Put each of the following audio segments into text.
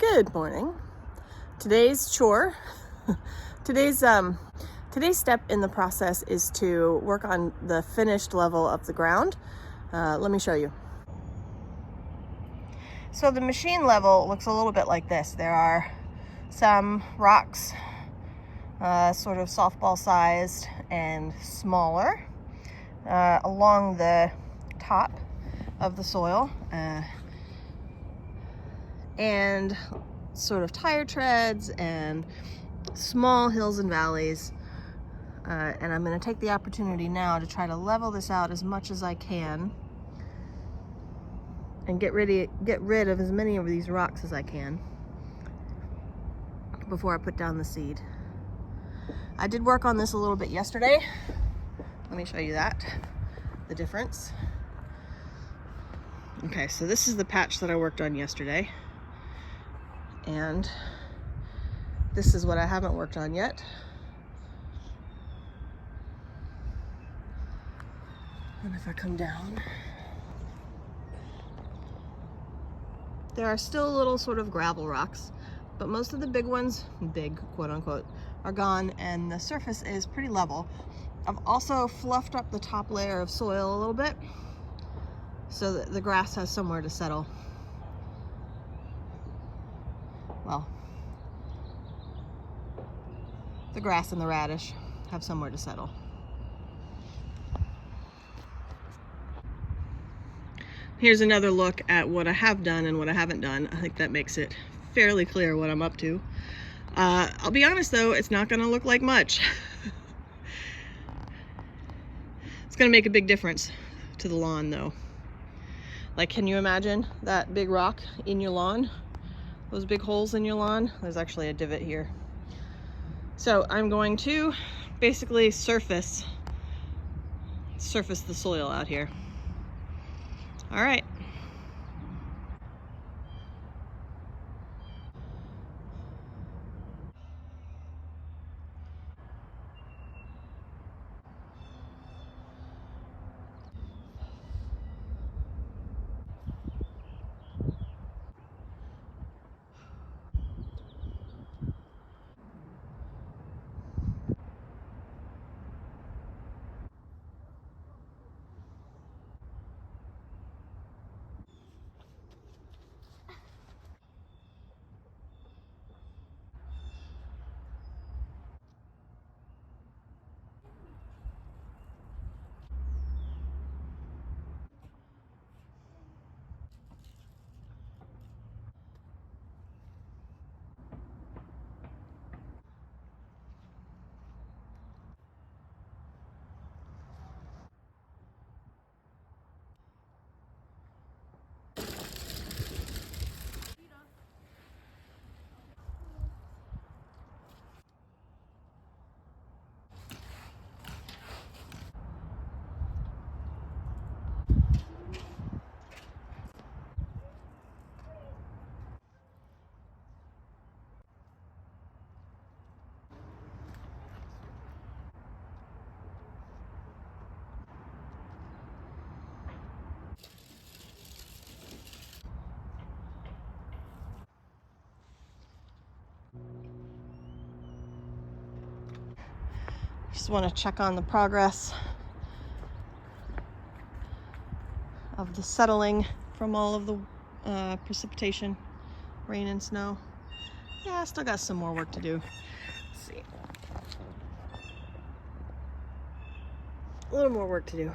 Good morning. Today's chore, today's step in the process is to work on the finished level of the ground. Let me show you. So the machine level looks a little bit like this. There are some rocks, sort of softball sized and smaller, along the top of the soil, and sort of tire treads and small hills and valleys. And I'm going to take the opportunity now to try to level this out as much as I can and get rid of as many of these rocks as I can before I put down the seed. I did work on this a little bit yesterday. Let me show you the difference. Okay, so this is the patch that I worked on yesterday. And this is what I haven't worked on yet. And if I come down, there are still little sort of gravel rocks, but most of the big ones, big quote unquote, are gone and the surface is pretty level. I've also fluffed up the top layer of soil a little bit so that the grass has somewhere to settle. Well, the grass and the radish have somewhere to settle. Here's another look at what I have done and what I haven't done. I think that makes it fairly clear what I'm up to. I'll be honest though, it's not gonna look like much. It's gonna make a big difference to the lawn though. Like, can you imagine that big rock in your lawn? Those big holes in your lawn? There's actually a divot here. So I'm going to basically surface the soil out here. All right. Just want to check on the progress of the settling from all of the precipitation, rain and snow. Yeah, I still got some more work to do. Let's see. A little more work to do.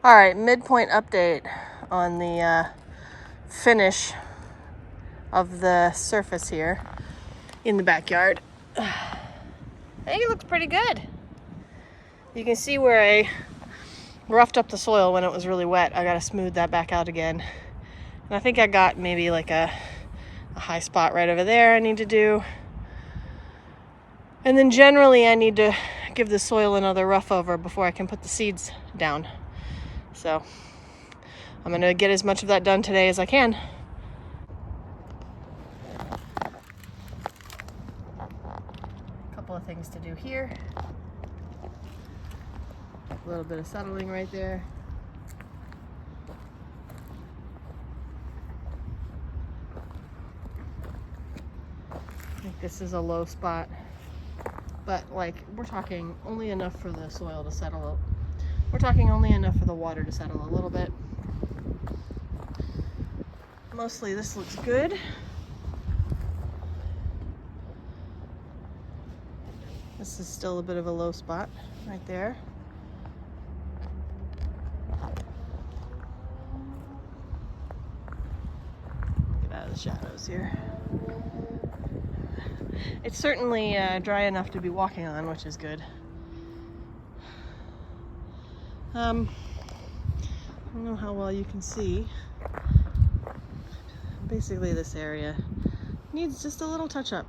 All right, midpoint update on the finish of the surface here. in the backyard. I think it looks pretty good. You can see where I roughed up the soil when it was really wet. I gotta smooth that back out again. And I think I got maybe like a high spot right over there I need to do. And then generally I need to give the soil another rough over before I can put the seeds down. So I'm gonna get as much of that done today as I can. A couple of things to do here. A little bit of settling right there. I think this is a low spot, but like we're talking only enough for the soil to settle. We're talking only enough for the water to settle a little bit. Mostly this looks good. This is still a bit of a low spot right there. Get out of the shadows here. It's certainly dry enough to be walking on, which is good. I don't know how well you can see. Basically this area needs just a little touch up.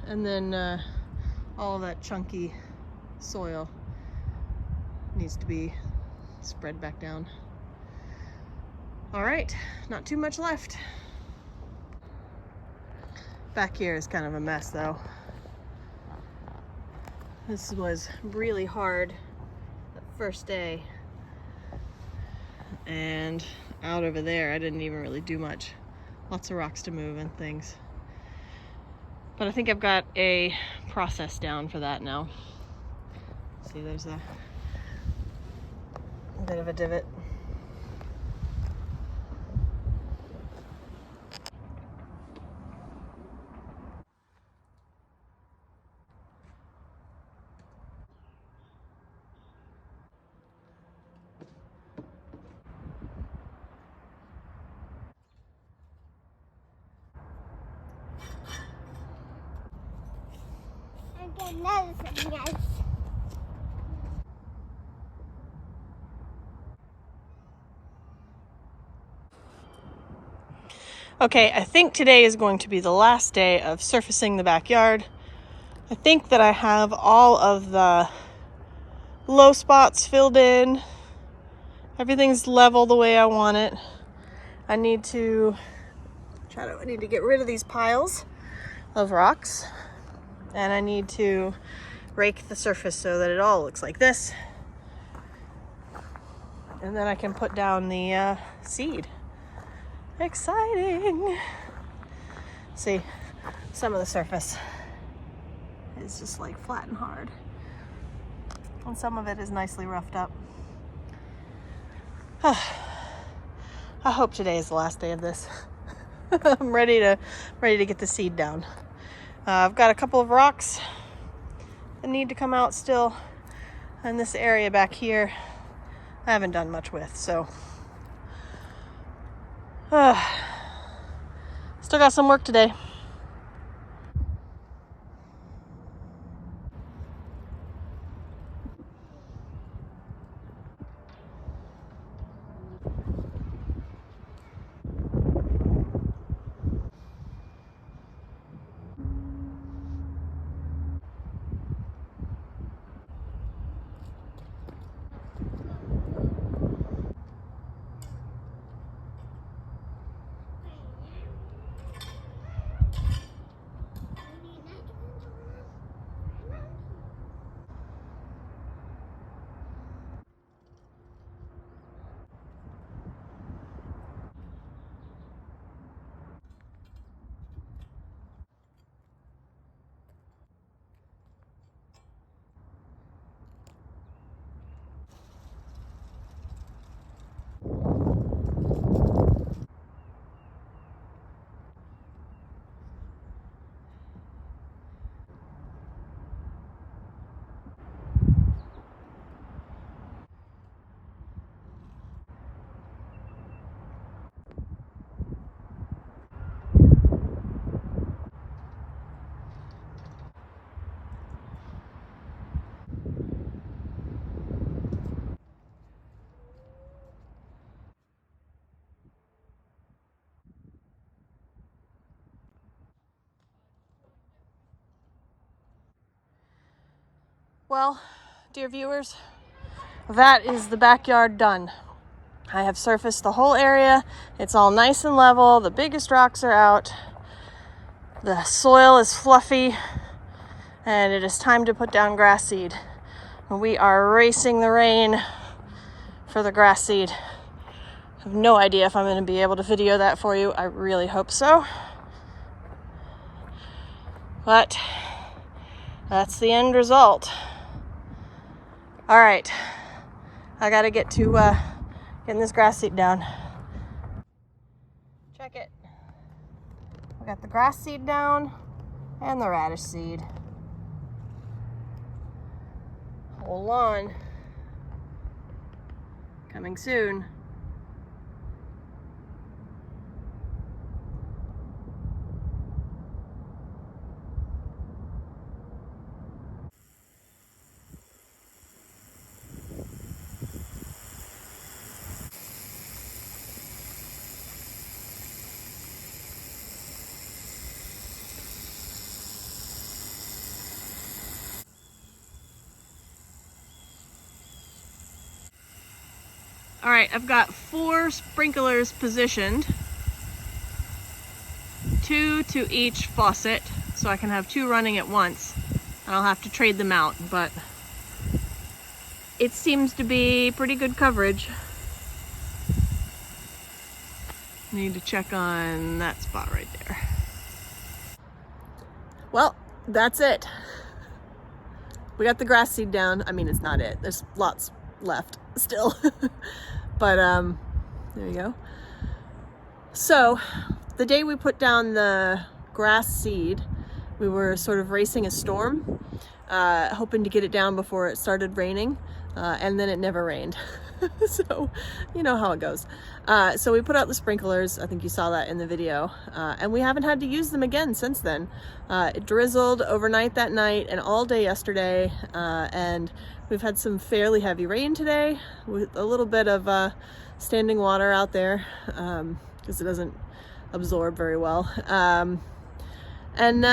And then all of that chunky soil needs to be spread back down. All right, not too much left. Back here is kind of a mess though. This was really hard the first day. And out over there, I didn't even really do much. Lots of rocks to move and things. But I think I've got a process down for that now. See, there's a bit of a divot. Okay, I think today is going to be the last day of surfacing the backyard. I think that I have all of the low spots filled in. Everything's level the way I want it. I need to get rid of these piles of rocks, and I need to rake the surface so that it all looks like this. And then I can put down the seed. Exciting! See, some of the surface is just like flat and hard, and some of it is nicely roughed up. I hope today is the last day of this. I'm ready to get the seed down. I've got a couple of rocks that need to come out still, and this area back here I haven't done much with, so still got some work today. Well, dear viewers, that is the backyard done. I have surfaced the whole area. It's all nice and level. The biggest rocks are out. The soil is fluffy, and it is time to put down grass seed. We are racing the rain for the grass seed. I have no idea if I'm going to be able to video that for you. I really hope so. But that's the end result. All right, I got to get to getting this grass seed down. Check it. We got the grass seed down and the radish seed. Hold on. Coming soon. All right, I've got 4 sprinklers positioned, 2 to each faucet, so I can have 2 running at once. And I'll have to trade them out, but it seems to be pretty good coverage. Need to check on that spot right there. Well, that's it. We got the grass seed down. I mean, it's not it. There's lots left still. But there you go. So the day we put down the grass seed, we were sort of racing a storm, hoping to get it down before it started raining, and then it never rained. So you know how it goes. So we put out the sprinklers. I think you saw that in the video, and we haven't had to use them again since then. It drizzled overnight that night and all day yesterday, and we've had some fairly heavy rain today with a little bit of standing water out there, because it doesn't absorb very well. And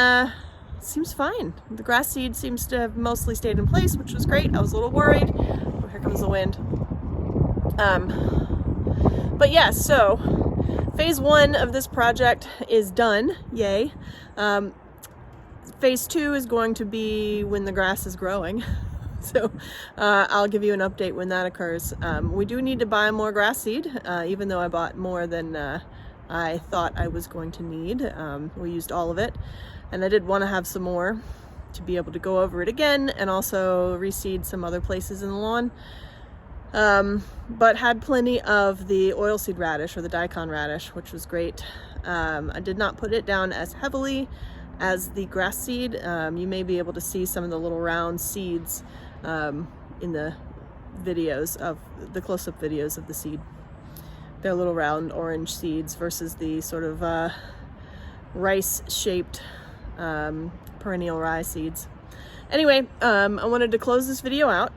seems fine. The grass seed seems to have mostly stayed in place, which was great. I was a little worried. Oh, here comes the wind. But yeah, so phase 1 of this project is done. Yay. Phase 2 is going to be when the grass is growing. So I'll give you an update when that occurs. We do need to buy more grass seed, even though I bought more than I thought I was going to need. We used all of it, and I did want to have some more to be able to go over it again and also reseed some other places in the lawn. But had plenty of the oilseed radish, or the daikon radish, which was great. I did not put it down as heavily as the grass seed. You may be able to see some of the little round seeds in the videos of the close-up videos of the seed. They're little round orange seeds versus the sort of rice-shaped perennial rye seeds. Anyway, I wanted to close this video out,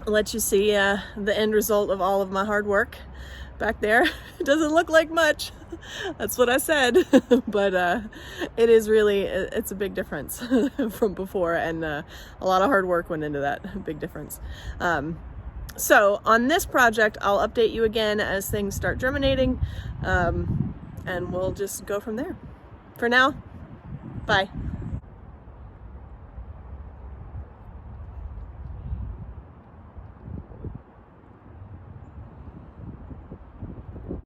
let you see the end result of all of my hard work back there. It doesn't look like much. That's what I said. But it is really, it's a big difference from before, and a lot of hard work went into that big difference. So on this project, I'll update you again as things start germinating, and we'll just go from there. For now, bye.